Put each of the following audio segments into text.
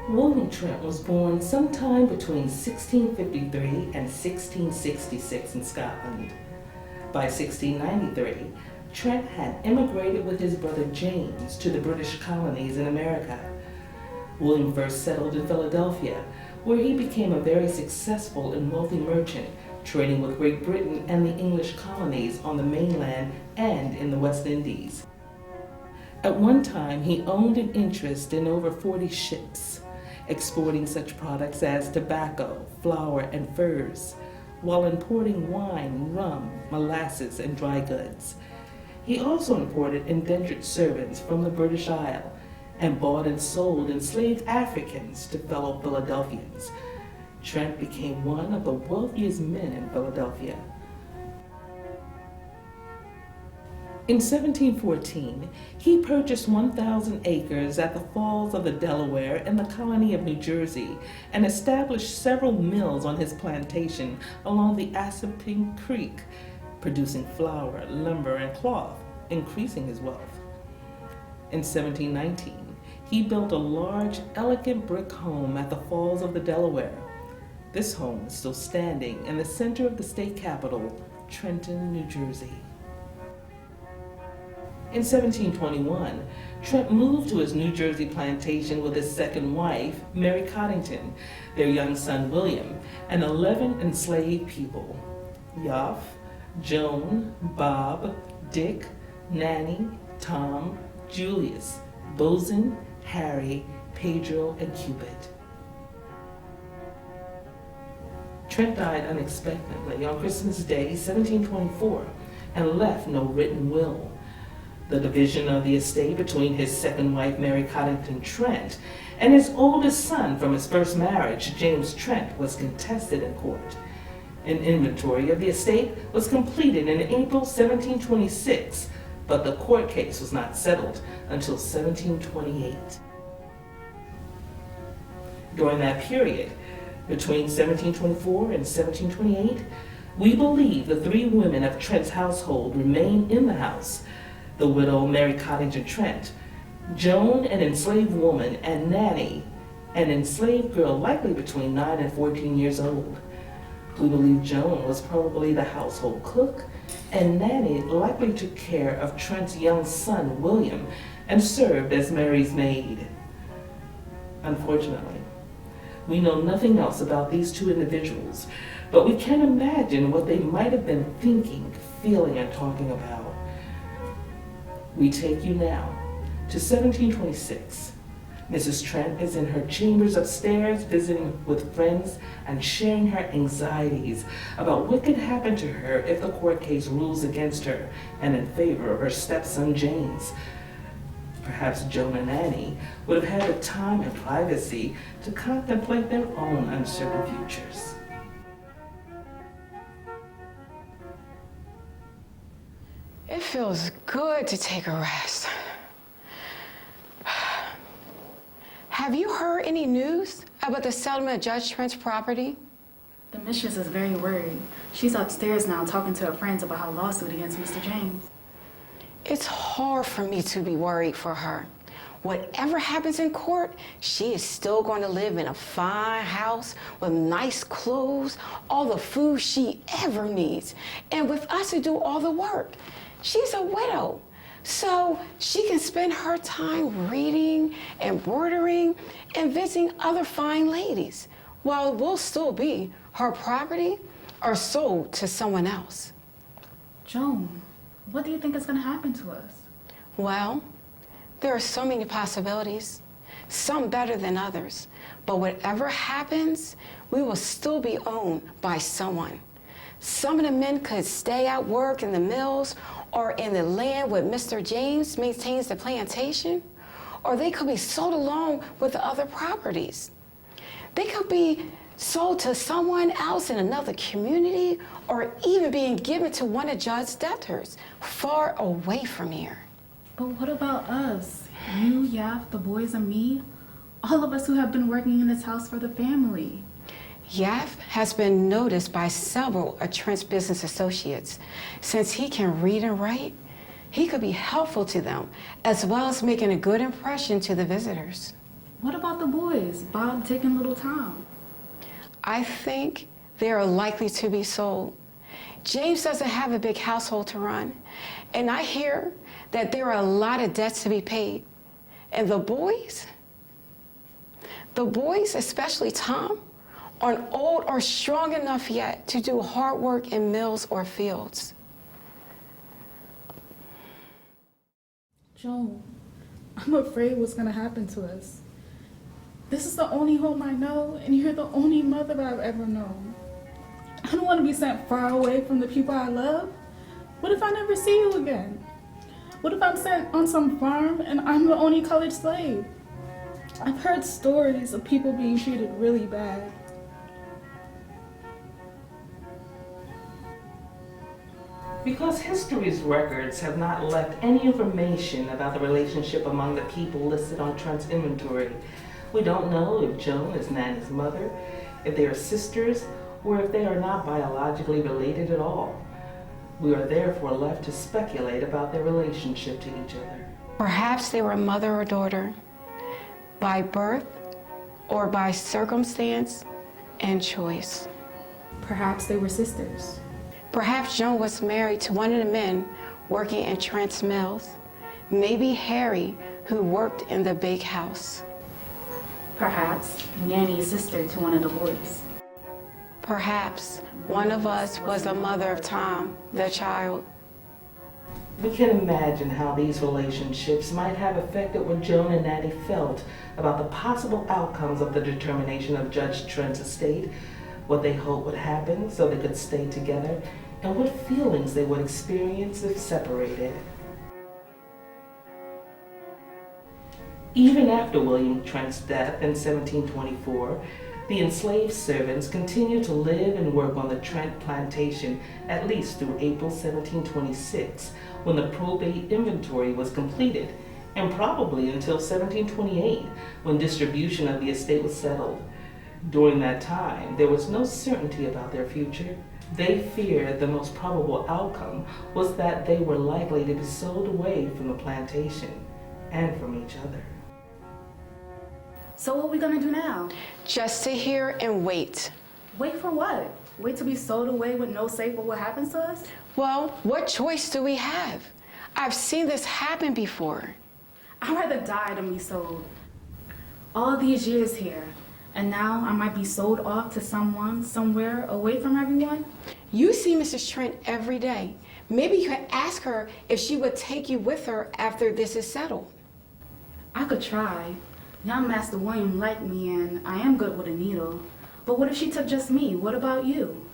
William Trent was born sometime between 1653 and 1666 in Scotland. By 1693, Trent had immigrated with his brother James to the British colonies in America. William first settled in Philadelphia, where he became a very successful and wealthy merchant, trading with Great Britain and the English colonies on the mainland and in the West Indies. At one time, he owned an interest in over 40 ships, exporting such products as tobacco, flour, and furs, while importing wine, rum, molasses, and dry goods. He also imported indentured servants from the British Isle and bought and sold enslaved Africans to fellow Philadelphians. Trent became one of the wealthiest men in Philadelphia. In 1714, he purchased 1,000 acres at the Falls of the Delaware in the colony of New Jersey and established several mills on his plantation along the Assunpink Creek, producing flour, lumber, and cloth, increasing his wealth. In 1719, he built a large, elegant brick home at the Falls of the Delaware. This home is still standing in the center of the state capital, Trenton, New Jersey. In 1721, Trent moved to his New Jersey plantation with his second wife, Mary Coddington, their young son William, and 11 enslaved people: Yaffe, Joan, Bob, Dick, Nanny, Tom, Julius, Bosun, Harry, Pedro, and Cupid. Trent died unexpectedly on Christmas Day, 1724, and left no written will. The division of the estate between his second wife, Mary Coddington Trent, and his oldest son from his first marriage, James Trent, was contested in court. An inventory of the estate was completed in April 1726, but the court case was not settled until 1728. During that period, between 1724 and 1728, we believe the three women of Trent's household remained in the house: the widow Mary Coddington Trent, Joan, an enslaved woman, and Nanny, an enslaved girl likely between 9 and 14 years old. We believe Joan was probably the household cook, and Nanny likely took care of Trent's young son, William, and served as Mary's maid. Unfortunately, we know nothing else about these two individuals, but we can imagine what they might have been thinking, feeling, and talking about. We take you now to 1726. Mrs. Trent is in her chambers upstairs visiting with friends and sharing her anxieties about what could happen to her if the court case rules against her and in favor of her stepson James. Perhaps Joan and Nanny would have had the time and privacy to contemplate their own uncertain futures. It feels good to take a rest. Have you heard any news about the settlement of Judge Trent's property? The mistress is very worried. She's upstairs now talking to her friends about her lawsuit against Mr. James. It's hard for me to be worried for her. Whatever happens in court, she is still going to live in a fine house with nice clothes, all the food she ever needs, and with us to do all the work. She's a widow, so she can spend her time reading, embroidering, and visiting other fine ladies, while it will still be her property or sold to someone else. Joan, what do you think is going to happen to us? Well, there are so many possibilities, some better than others, but whatever happens, we will still be owned by someone. Some of the men could stay at work in the mills or in the land where Mr. James maintains the plantation, or they could be sold along with the other properties. They could be sold to someone else in another community, or even being given to one of Judge's debtors far away from here. But what about us? You, Yaf, the boys, and me? All of us who have been working in this house for the family. Yaf has been noticed by several of Trent's business associates. Since he can read and write, he could be helpful to them, as well as making a good impression to the visitors. What about the boys? Bob, taking little Tom? I think they are likely to be sold. James doesn't have a big household to run, and I hear that there are a lot of debts to be paid. And the boys, especially Tom, aren't old or strong enough yet to do hard work in mills or fields. Joan, I'm afraid what's gonna happen to us. This is the only home I know, and you're the only mother I've ever known. I don't want to be sent far away from the people I love. What if I never see you again? What if I'm sent on some farm and I'm the only colored slave? I've heard stories of people being treated really bad. Because history's records have not left any information about the relationship among the people listed on Trent's inventory, we don't know if Joan is Nanny's mother, if they are sisters, or if they are not biologically related at all. We are therefore left to speculate about their relationship to each other. Perhaps they were mother or daughter, by birth or by circumstance and choice. Perhaps they were sisters. Perhaps Joan was married to one of the men working in Trent's mills. Maybe Harry, who worked in the big house. Perhaps Nanny's sister to one of the boys. Perhaps one of us was the mother of Tom, the child. We can imagine how these relationships might have affected what Joan and Nanny felt about the possible outcomes of the determination of Judge Trent's estate, what they hoped would happen so they could stay together, and what feelings they would experience if separated. Even after William Trent's death in 1724, the enslaved servants continued to live and work on the Trent plantation at least through April 1726, when the probate inventory was completed, and probably until 1728, when distribution of the estate was settled. During that time, there was no certainty about their future. They feared the most probable outcome was that they were likely to be sold away from the plantation and from each other. So what are we gonna do now? Just sit here and wait. Wait for what? Wait to be sold away with no say for what happens to us? Well, what choice do we have? I've seen this happen before. I'd rather die than be sold. All these years here, and now I might be sold off to someone, somewhere, away from everyone? You see Mrs. Trent every day. Maybe you could ask her if she would take you with her after this is settled. I could try. Young Master William liked me, and I am good with a needle. But what if she took just me? What about you?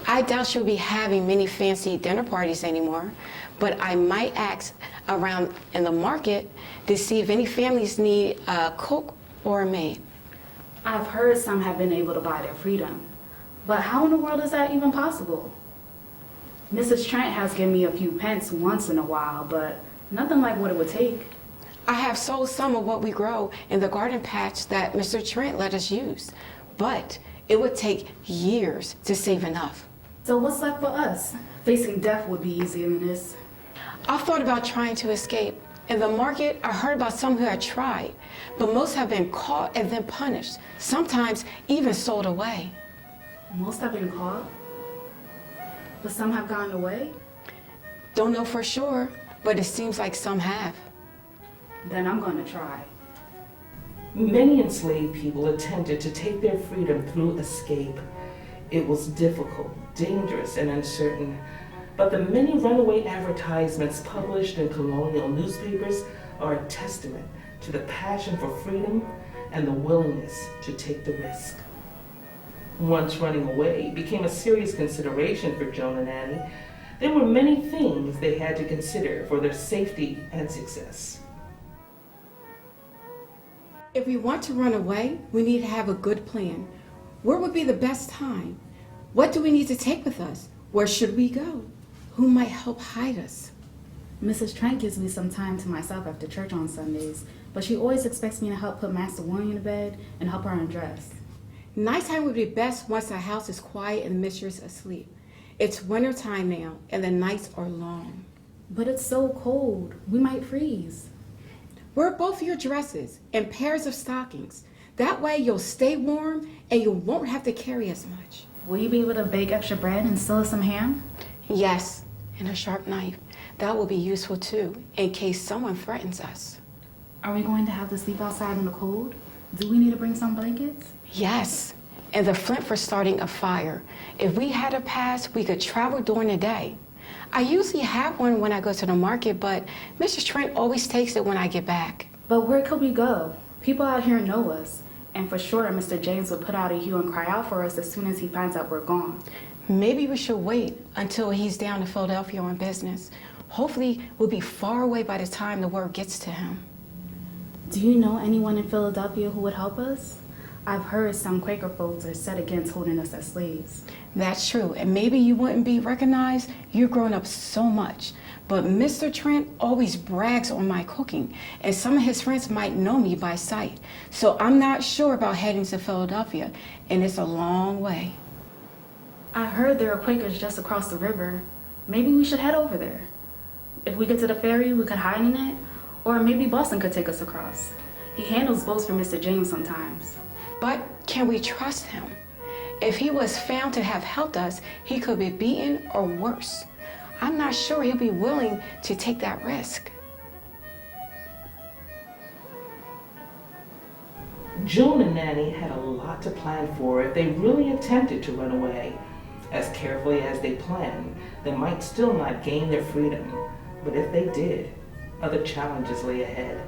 I doubt she'll be having many fancy dinner parties anymore, but I might ask around in the market to see if any families need a cook or a maid. I've heard some have been able to buy their freedom. But how in the world is that even possible? Mrs. Trent has given me a few pence once in a while, but nothing like what it would take. I have sold some of what we grow in the garden patch that Mr. Trent let us use, but it would take years to save enough. So what's left for us? Facing death would be easier than this. I've thought about trying to escape. In the market, I heard about some who had tried, but most have been caught and then punished, sometimes even sold away. Most have been caught, but some have gotten away? Don't know for sure, but it seems like some have. Then I'm going to try. Many enslaved people attempted to take their freedom through escape. It was difficult, dangerous, and uncertain, but the many runaway advertisements published in colonial newspapers are a testament to the passion for freedom and the willingness to take the risk. Once running away became a serious consideration for Joan and Nanny, there were many things they had to consider for their safety and success. If we want to run away, we need to have a good plan. Where would be the best time? What do we need to take with us? Where should we go? Who might help hide us? Mrs. Trent gives me some time to myself after church on Sundays, but she always expects me to help put Master William to bed and help her undress. Nighttime would be best once the house is quiet and the mistress asleep. It's winter time now, and the nights are long. But it's so cold. We might freeze. Wear both your dresses and pairs of stockings. That way you'll stay warm and you won't have to carry as much. Will you be able to bake extra bread and still some ham? Yes, and a sharp knife. That will be useful too, in case someone threatens us. Are we going to have to sleep outside in the cold? Do we need to bring some blankets? Yes, and the flint for starting a fire. If we had a pass, we could travel during the day. I usually have one when I go to the market, but Mrs. Trent always takes it when I get back. But where could we go? People out here know us. And for sure, Mr. James would put out a hue and cry out for us as soon as he finds out we're gone. Maybe we should wait until he's down in Philadelphia on business. Hopefully, we'll be far away by the time the word gets to him. Do you know anyone in Philadelphia who would help us? I've heard some Quaker folks are set against holding us as slaves. That's true, and maybe you wouldn't be recognized. You've grown up so much. But Mr. Trent always brags on my cooking, and some of his friends might know me by sight. So I'm not sure about heading to Philadelphia, and it's a long way. I heard there are Quakers just across the river. Maybe we should head over there. If we get to the ferry, we could hide in it, or maybe Boston could take us across. He handles boats for Mr. James sometimes. But can we trust him? If he was found to have helped us, he could be beaten or worse. I'm not sure he'll be willing to take that risk. Joan and Nanny had a lot to plan for if they really attempted to run away. As carefully as they planned, they might still not gain their freedom. But if they did, other challenges lay ahead.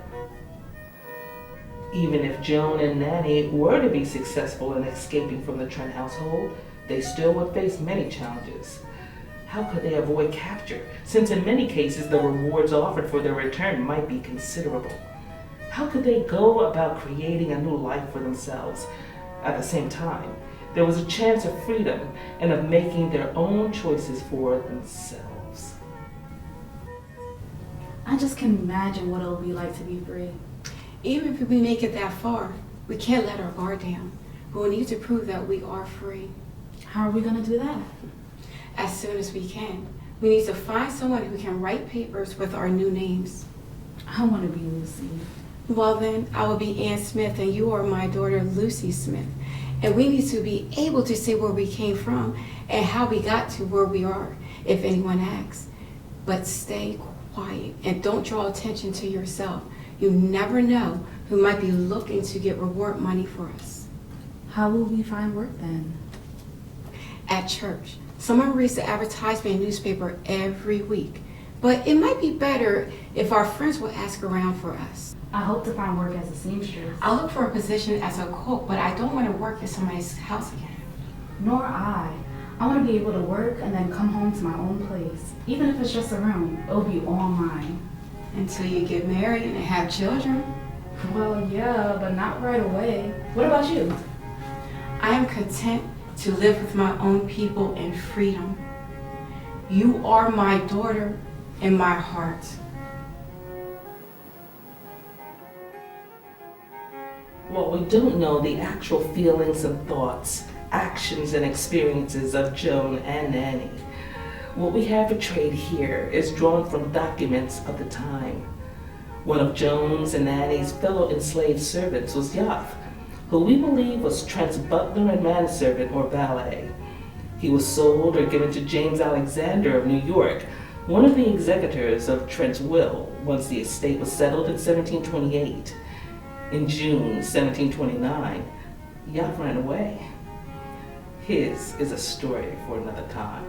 Even if Joan and Nanny were to be successful in escaping from the Trent household, they still would face many challenges. How could they avoid capture, since in many cases the rewards offered for their return might be considerable? How could they go about creating a new life for themselves? At the same time, there was a chance of freedom and of making their own choices for themselves. I just can imagine what it'll be like to be free. Even if we make it that far, we can't let our guard down. We'll need to prove that we are free. How are we going to do that? As soon as we can. We need to find someone who can write papers with our new names. I want to be Lucy. Well then, I will be Ann Smith and you are my daughter Lucy Smith. And we need to be able to say where we came from and how we got to where we are, if anyone asks. But stay quiet and don't draw attention to yourself. You never know who might be looking to get reward money for us. How will we find work then? At church. Someone reads the advertisement in newspaper every week. But it might be better if our friends will ask around for us. I hope to find work as a seamstress. I'll look for a position as a cook, but I don't want to work in somebody's house again. Nor I. I want to be able to work and then come home to my own place. Even if it's just a room, it'll be all mine. Until you get married and have children. Well, yeah, but not right away. What about you? I am content to live with my own people in freedom. You are my daughter in my heart. While we don't know the actual feelings and thoughts, actions and experiences of Joan and Nanny, what we have portrayed here is drawn from documents of the time. One of Joan's and Nanny's fellow enslaved servants was Yoff, who we believe was Trent's butler and manservant or valet. He was sold or given to James Alexander of New York, one of the executors of Trent's will, once the estate was settled in 1728. In June 1729, Yoff ran away. His is a story for another time.